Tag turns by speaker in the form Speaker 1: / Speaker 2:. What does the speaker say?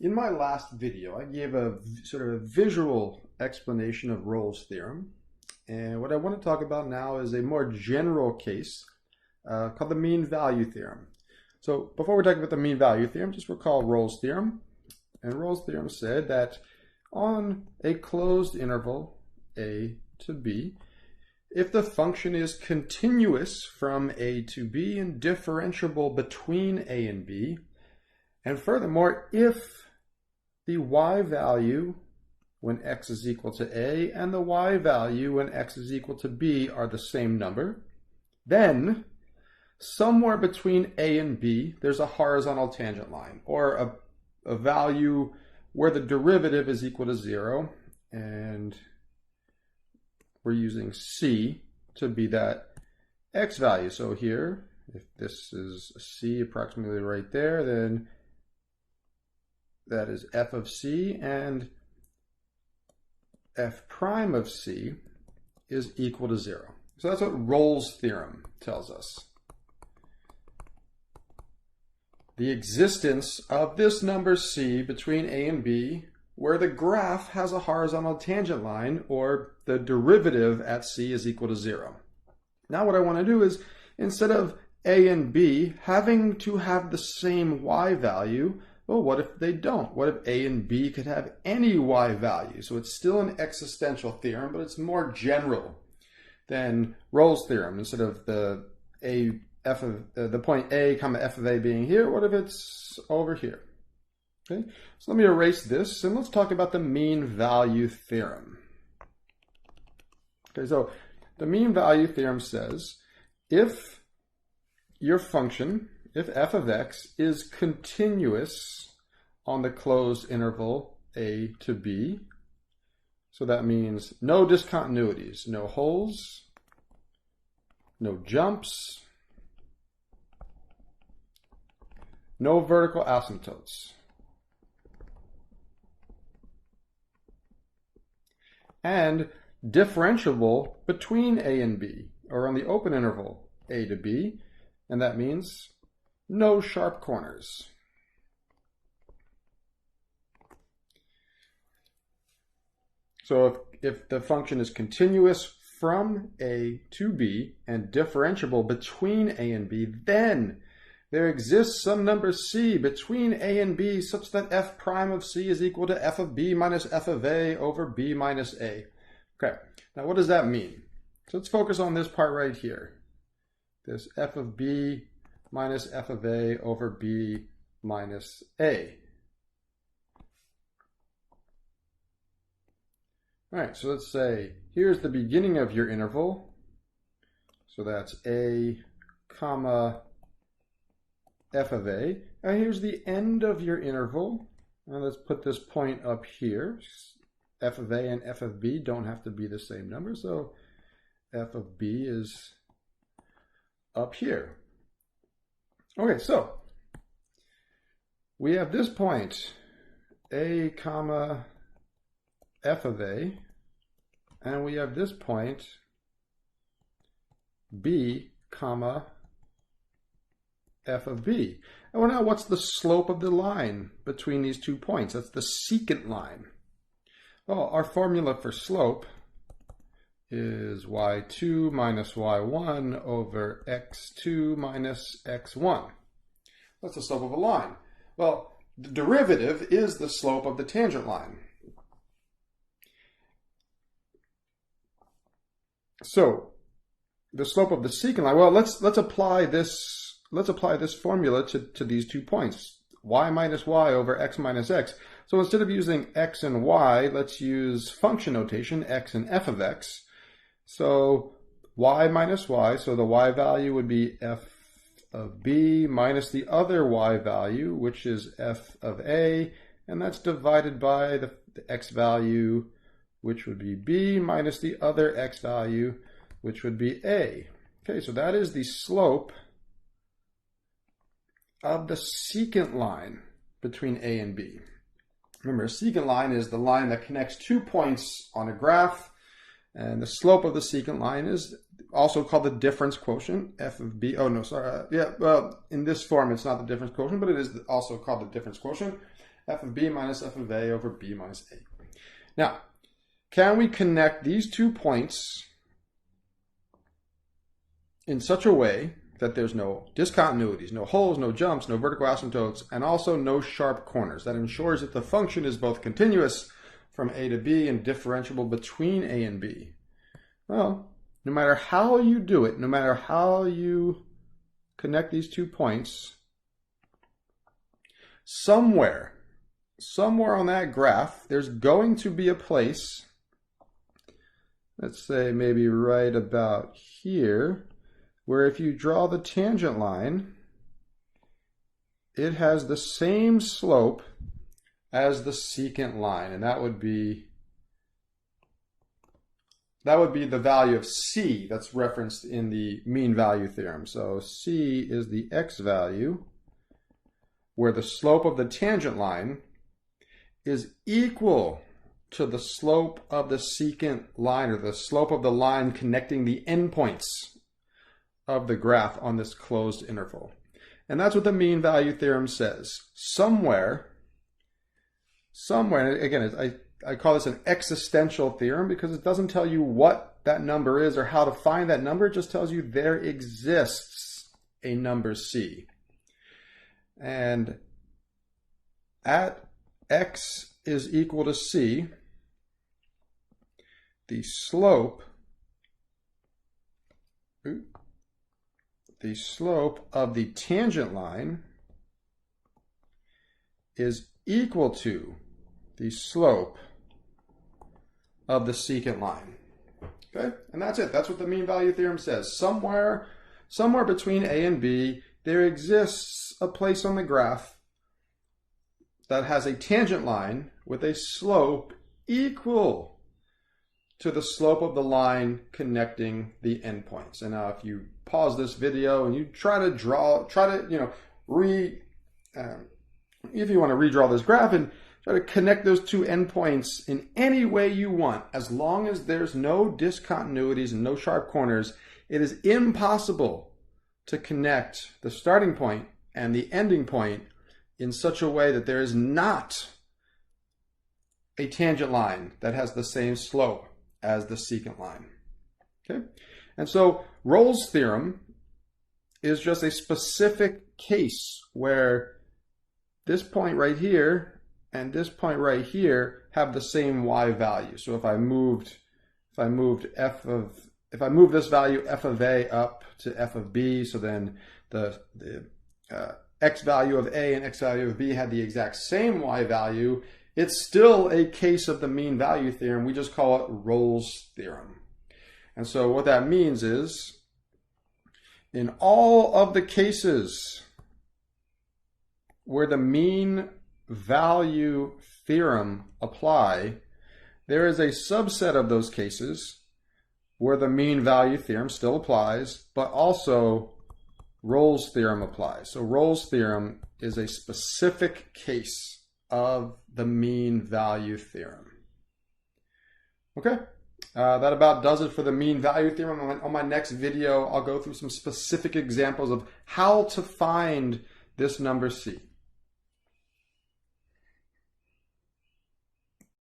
Speaker 1: In my last video, I gave a sort of a visual explanation of Rolle's theorem. And what I want to talk about now is a more general case called the mean value theorem. So before we talk about the mean value theorem, just recall Rolle's theorem. And Rolle's theorem said that on a closed interval a to b, if the function is continuous from a to b and differentiable between a and b, and furthermore, if the y value when x is equal to a and the y value when x is equal to b are the same number, then somewhere between a and b there's a horizontal tangent line, or a value where the derivative is equal to 0, and we're using c to be that x value. So here, if this is c approximately right there, then that is f of c, and f prime of c is equal to 0. So that's what Rolle's theorem tells us. The existence of this number c between a and b, where the graph has a horizontal tangent line, or the derivative at c is equal to 0. Now what I want to do is, instead of a and b having to have the same y value, well, what if they don't? What if a and b could have any y value? So it's still an existential theorem, but it's more general than Rolle's theorem. Instead of the point a comma f of a being here, what if it's over here? Okay, so let me erase this and let's talk about the mean value theorem. Okay, so the mean value theorem says if your function, if f of x is continuous on the closed interval a to b, so that means no discontinuities, no holes, no jumps, no vertical asymptotes, and differentiable between a and b, or on the open interval a to b, and that means no sharp corners. So if the function is continuous from a to b and differentiable between a and b, then there exists some number c between a and b such that f prime of c is equal to f of b minus f of a over b minus a. Okay, now what does that mean? So let's focus on this part right here. This f of b minus f of a over b minus a. All right, so let's say here's the beginning of your interval. So that's a comma f of a. And here's the end of your interval. And let's put this point up here. F of a and f of b don't have to be the same number, so f of b is up here. Okay, so we have this point, a comma f of a, and we have this point, b comma f of b. And well, now what's the slope of the line between these 2 points? That's the secant line. Well, our formula for slope is y2 minus y1 over x2 minus x1. That's the slope of a line. Well, the derivative is the slope of the tangent line. So the slope of the secant line, well, let's apply this formula to these 2 points, y minus y over x minus x. So instead of using x and y, let's use function notation, x and f of x. So y minus y, so the y value would be f of b minus the other y value, which is f of a, and that's divided by the x value, which would be b, minus the other x value, which would be a. Okay, so that is the slope of the secant line between a and b. Remember, a secant line is the line that connects 2 points on a graph, And the slope of the secant line is also called the difference quotient, f of b. Oh, no, sorry. Yeah, well, in this form, it's not the difference quotient, but it is also called the difference quotient, f of b minus f of a over b minus a. Now, can we connect these 2 points in such a way that there's no discontinuities, no holes, no jumps, no vertical asymptotes, and also no sharp corners? That ensures that the function is both continuous from a to b and differentiable between a and b. Well, no matter how you do it, no matter how you connect these 2 points, somewhere on that graph, there's going to be a place, let's say maybe right about here, where if you draw the tangent line, it has the same slope as the secant line, and that would be the value of c that's referenced in the mean value theorem. So c is the x value where the slope of the tangent line is equal to the slope of the secant line, or the slope of the line connecting the endpoints of the graph on this closed interval. And that's what the mean value theorem says. Somewhere, and again, I call this an existential theorem because it doesn't tell you what that number is or how to find that number. It just tells you there exists a number c. And at x is equal to c, the slope of the tangent line is equal to the slope of the secant line. Okay, and that's it. That's what the mean value theorem says. Somewhere between a and b, there exists a place on the graph that has a tangent line with a slope equal to the slope of the line connecting the endpoints. And now if you pause this video and you if you want to redraw this graph and try to connect those 2 endpoints in any way you want, as long as there's no discontinuities and no sharp corners, it is impossible to connect the starting point and the ending point in such a way that there is not a tangent line that has the same slope as the secant line. Okay? And so Rolle's theorem is just a specific case where this point right here and this point right here have the same y value. So if I moved this value f of a up to f of b, so then the x value of a and x value of b had the exact same y value, it's still a case of the mean value theorem. We just call it Rolle's theorem. And so what that means is, in all of the cases where the mean value theorem apply, there is a subset of those cases where the mean value theorem still applies, but also Rolle's theorem applies. So Rolle's theorem is a specific case of the mean value theorem. Okay, that about does it for the mean value theorem. On my next video, I'll go through some specific examples of how to find this number c.